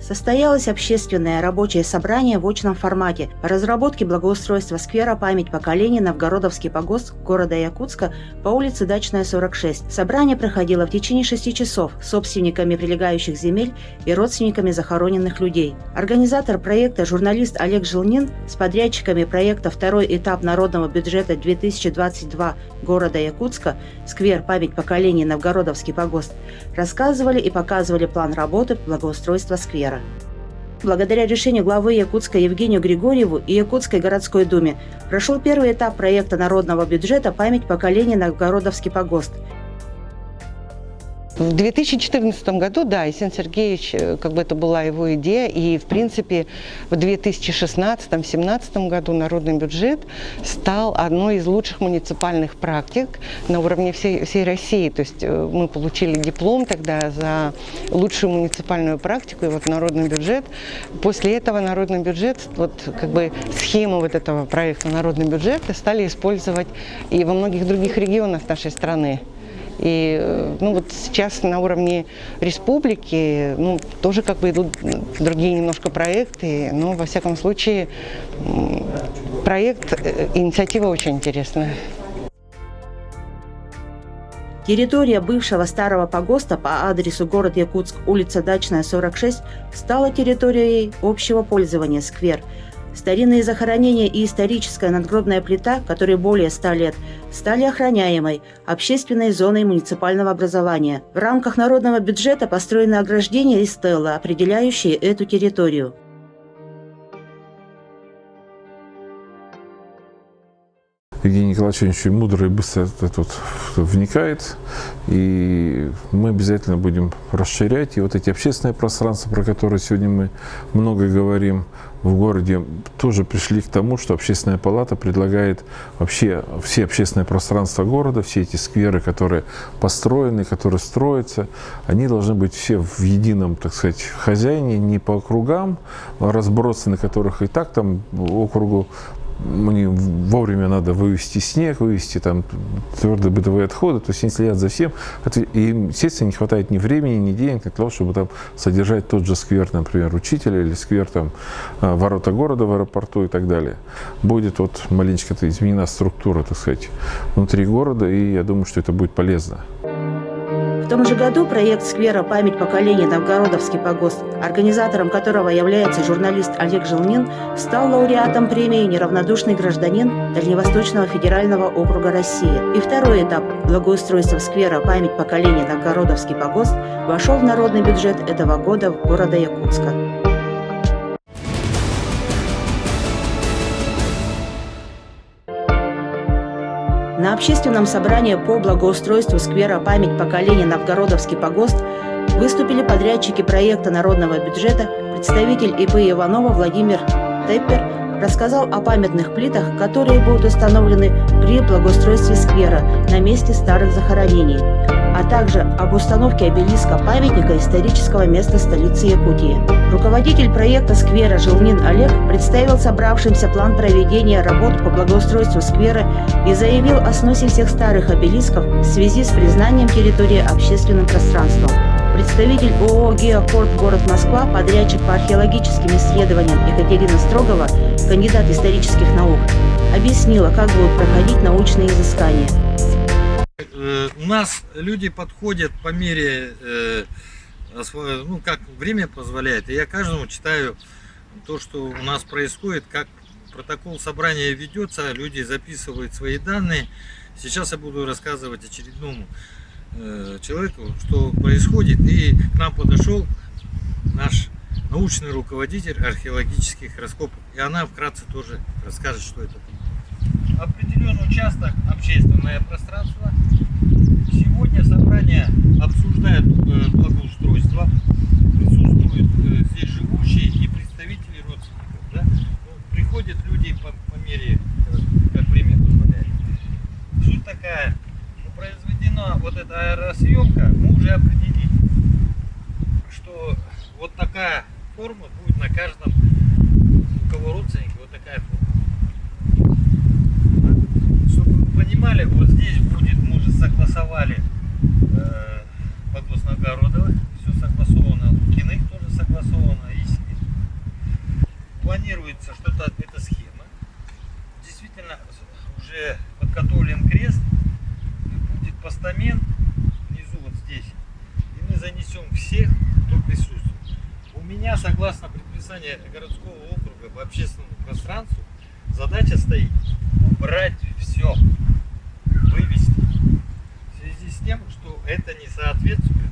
Состоялось общественное рабочее собрание в очном формате по разработке благоустройства сквера «Память поколений» Новгородовский погост города Якутска по улице Дачная, 46. Собрание проходило в течение 6 часов с собственниками прилегающих земель и родственниками захороненных людей. Организатор проекта, журналист Олег Жилнин, с подрядчиками проекта «Второй этап народного бюджета 2022 города Якутска, сквер «Память поколений» Новгородовский погост», рассказывали и показывали план работы благоустройства сквера. Благодаря решению главы Якутска Евгению Григорьеву и Якутской городской думе прошел первый этап проекта народного бюджета «Память поколений Новгородовский погост». В 2014 году, да, Есен Сергеевич, это была его идея, и, в принципе, в 2016-2017 году народный бюджет стал одной из лучших муниципальных практик на уровне всей России. То есть мы получили диплом тогда за лучшую муниципальную практику, и народный бюджет. После этого народный бюджет, схему этого проекта «Народный бюджет» стали использовать и во многих других регионах нашей страны. И сейчас на уровне республики тоже идут другие немножко проекты, но во всяком случае инициатива очень интересная. Территория бывшего старого погоста по адресу город Якутск, улица Дачная, 46, стала территорией общего пользования сквер. Старинные захоронения и историческая надгробная плита, которой более 100 лет, стали охраняемой общественной зоной муниципального образования. В рамках народного бюджета построены ограждения и стелла, определяющие эту территорию. Евгений Николаевич очень мудро и быстро тут вникает, и мы обязательно будем расширять. И эти общественные пространства, про которые сегодня мы много говорим в городе, тоже пришли к тому, что Общественная палата предлагает вообще все общественные пространства города, все эти скверы, которые построены, которые строятся, они должны быть все в едином, хозяине, не по округам, разбросаны, которых и так там округу. Мне вовремя надо вывести снег, вывести твердые бытовые отходы, то есть они следят за всем. И, естественно, не хватает ни времени, ни денег для того, чтобы содержать тот же сквер, например, учителя, или сквер ворота города в аэропорту и так далее. Будет маленечко изменена структура, внутри города, и я думаю, что это будет полезно. В том же году проект сквера «Память поколений Новгородовский погост», организатором которого является журналист Олег Жилнин, стал лауреатом премии «Неравнодушный гражданин» Дальневосточного федерального округа России. И второй этап благоустройства сквера «Память поколений Новгородовский погост» вошел в народный бюджет этого года в города Якутска. На общественном собрании по благоустройству сквера «Память поколений Новгородовский погост» выступили подрядчики проекта народного бюджета. Представитель ИП Иванова Владимир Теппер рассказал о памятных плитах, которые будут установлены при благоустройстве сквера на месте старых захоронений, а также об установке обелиска памятника исторического места столицы Якутии. Руководитель проекта сквера Жилнин Олег представил собравшимся план проведения работ по благоустройству сквера и заявил о сносе всех старых обелисков в связи с признанием территории общественным пространством. Представитель ООО «Геокорп. Город Москва», подрядчик по археологическим исследованиям Екатерина Строгова, кандидат исторических наук, объяснила, как будут проходить научные изыскания. У нас люди подходят по мере, как время позволяет, и я каждому читаю то, что у нас происходит, как протокол собрания ведется, люди записывают свои данные. Сейчас я буду рассказывать очередному человеку, что происходит, и к нам подошел наш научный руководитель археологических раскопок, и она вкратце тоже расскажет, что это. Определенный участок, общественное пространство. Сегодня собрание обсуждает благоустройство, присутствуют здесь живущие и представители родственников. Да? Приходят люди по мере, как время позволяет. Суть такая, произведена эта аэросъемка, мы уже определили, что такая форма будет на каждом, у кого родственники, такая форма. Чтобы вы понимали, здесь будет, мы уже согласовали погост Новгородова, все согласовано, Лукиных тоже согласовано, постамент внизу вот здесь, и мы занесем всех, кто присутствует. У меня, согласно предписанию городского округа по общественному пространству, задача стоит убрать все, вывести. В связи с тем, что это не соответствует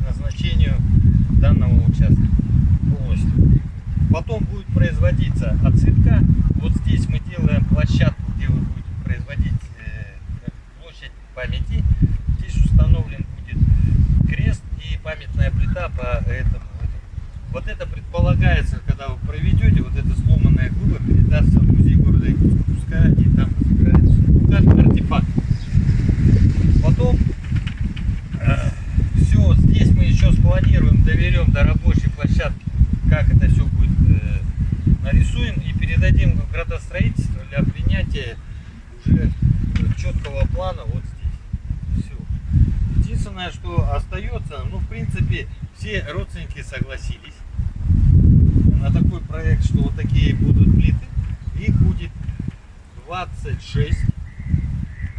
назначению данного участка полностью. Потом будет производиться отсыпка. Вот здесь мы делаем площадку, где вы будете производить площадь памяти. Здесь установлен будет крест и памятная плита по этому. Вот это предполагается, когда вы проведете, вот эта сломанная глыба передастся в музей города Якутска, пускай они там разбираются. Ну, как артефакт. Потом все, здесь мы еще спланируем, доведем до рабочей площадки, как это все будет, нарисуем и передадим в градостроительство для принятия уже четкого плана вот здесь. Все. Единственное, что остается, ну, в принципе, все родственники согласились на такой проект, что вот такие будут плиты. Их будет 26,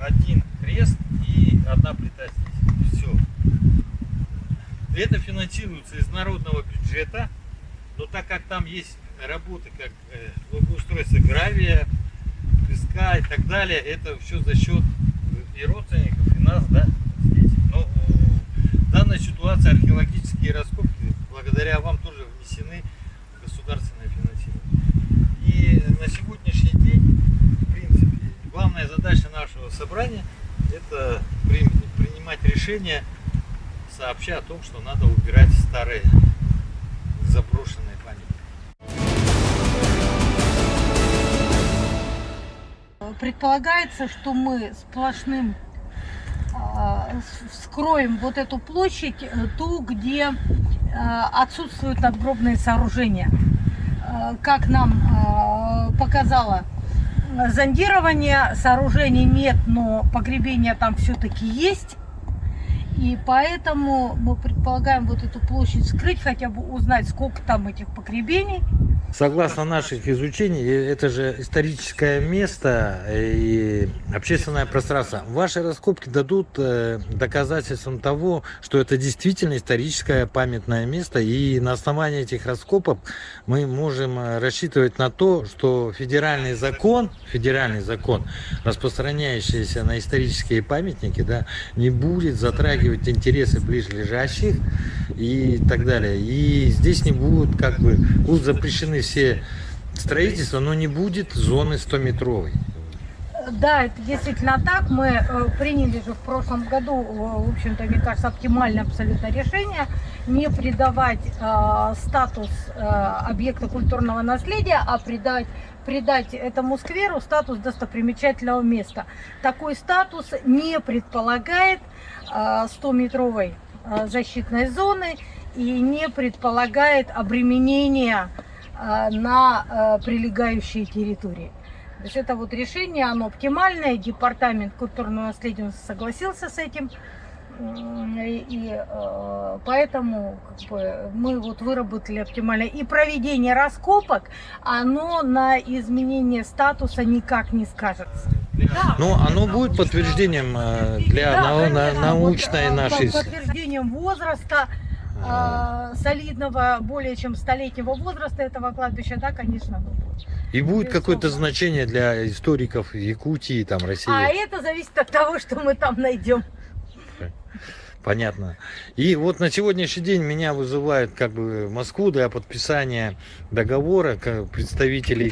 один крест и одна плита здесь. Все. Это финансируется из народного бюджета, но так как там есть работы, как благоустройство гравия, песка и так далее, это все за счет и родственников, и нас, да, здесь. Но в данной ситуации археологические раскопки благодаря вам тоже внесены в государственное финансирование. И на сегодняшний день, в принципе, главная задача нашего собрания — это принимать решения, сообща о том, что надо убирать старые заброшенные памятники. Предполагается, что мы сплошным вскроем вот эту площадь, ту, где отсутствуют надгробные сооружения. Как нам показало зондирование, сооружений нет, но погребения там все-таки есть. И поэтому мы предполагаем вот эту площадь скрыть, хотя бы узнать, сколько там этих погребений. Согласно наших изучений, это же историческое место и общественное пространство. Ваши раскопки дадут доказательством того, что это действительно историческое памятное место. И на основании этих раскопок мы можем рассчитывать на то, что федеральный закон, распространяющийся на исторические памятники, да, не будет затрагивать интересы ближлежащих и так далее. И здесь не будут, будут запрещены все строительства, но не будет зоны 100-метровой. Да, это действительно так. Мы приняли же в прошлом году, в общем-то, мне кажется, оптимальное абсолютно решение не придавать статус объекта культурного наследия, а придать этому скверу статус достопримечательного места. Такой статус не предполагает 100-метровой защитной зоны и не предполагает обременения на прилегающие территории. То есть это вот решение, оно оптимальное, департамент культурного наследия согласился с этим, и поэтому мы вот выработали оптимальное. И проведение раскопок, оно на изменение статуса никак не скажется. Но оно будет подтверждением для научной нашей... Подтверждением возраста, солидного, более чем столетнего возраста этого кладбища, да, конечно, оно будет. И будет какое-то значение для историков Якутии, там, России. А это зависит от того, что мы там найдем. Понятно. И вот на сегодняшний день меня вызывают в Москву для подписания договора представителей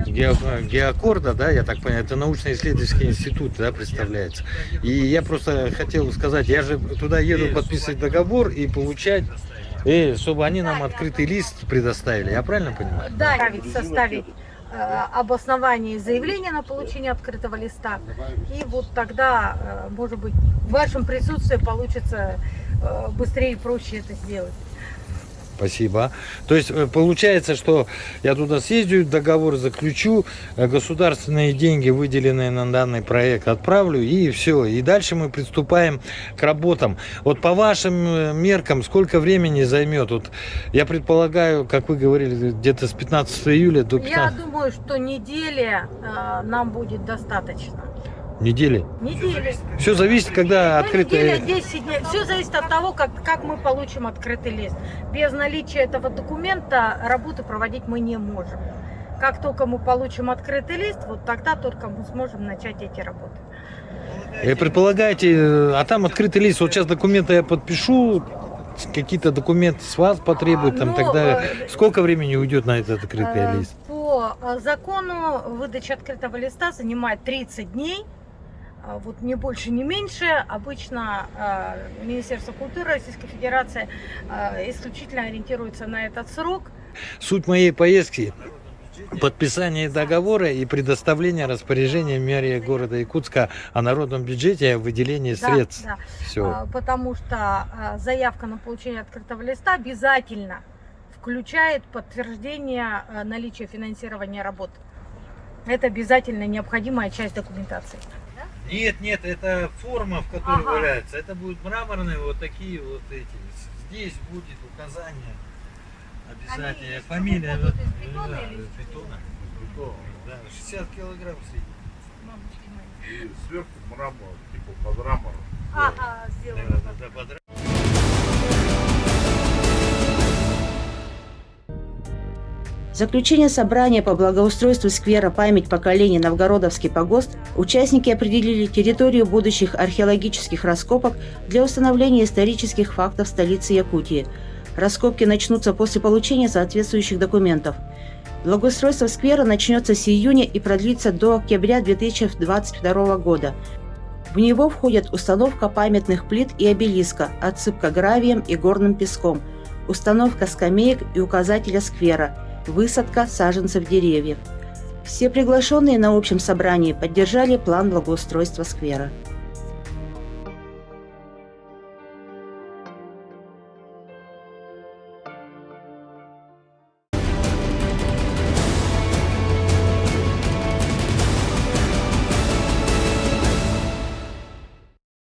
Геокорда, да, я так понимаю, это научно-исследовательский институт, да, представляется. И я просто хотел сказать, я же туда еду подписывать договор и получать, чтобы они нам открытый лист предоставили, я правильно понимаю? Да, составить обоснование заявления на получение открытого листа. И вот тогда, может быть, в вашем присутствии получится быстрее и проще это сделать. Спасибо. То есть получается, что я туда съездю, договор заключу, государственные деньги, выделенные на данный проект, отправлю, и все. И дальше мы приступаем к работам. Вот по вашим меркам, сколько времени займет? Вот я предполагаю, как вы говорили, где-то с 15 июля до 15... Я думаю, что недели нам будет достаточно. Недели? Недели. Все зависит, когда Неделя, открытые... 10 дней. Все зависит от того, как мы получим открытый лист. Без наличия этого документа работу проводить мы не можем. Как только мы получим открытый лист, вот тогда только мы сможем начать эти работы. Предполагаете, а там открытый лист, вот сейчас документы я подпишу, какие-то документы с вас потребуют, там, Ну, так далее. Сколько времени уйдет на этот открытый лист? По закону выдача открытого листа занимает 30 дней. Вот ни больше, ни меньше. Обычно Министерство культуры Российской Федерации исключительно ориентируется на этот срок. Суть моей поездки – подписание договора и предоставление распоряжения мэрии города Якутска о народном бюджете, о выделении средств. Да. Все. Потому что заявка на получение открытого листа обязательно включает подтверждение наличия финансирования работ. Это обязательно необходимая часть документации. Нет, это форма, в которой валяется. Это будут мраморные вот такие вот эти. Здесь будет указание обязательно. Фамилия. Будут из бетона или из бетона? Да, 60 килограмм средний. И сверху мрамор, типа под мрамор. Сделано. Да, под Заключение собрания по благоустройству сквера «Память поколений Новгородовский погост» участники определили территорию будущих археологических раскопок для установления исторических фактов столицы Якутии. Раскопки начнутся после получения соответствующих документов. Благоустройство сквера начнется с июня и продлится до октября 2022 года. В него входят установка памятных плит и обелиска, отсыпка гравием и горным песком, установка скамеек и указателя сквера, высадка саженцев деревьев. Все приглашенные на общем собрании поддержали план благоустройства сквера.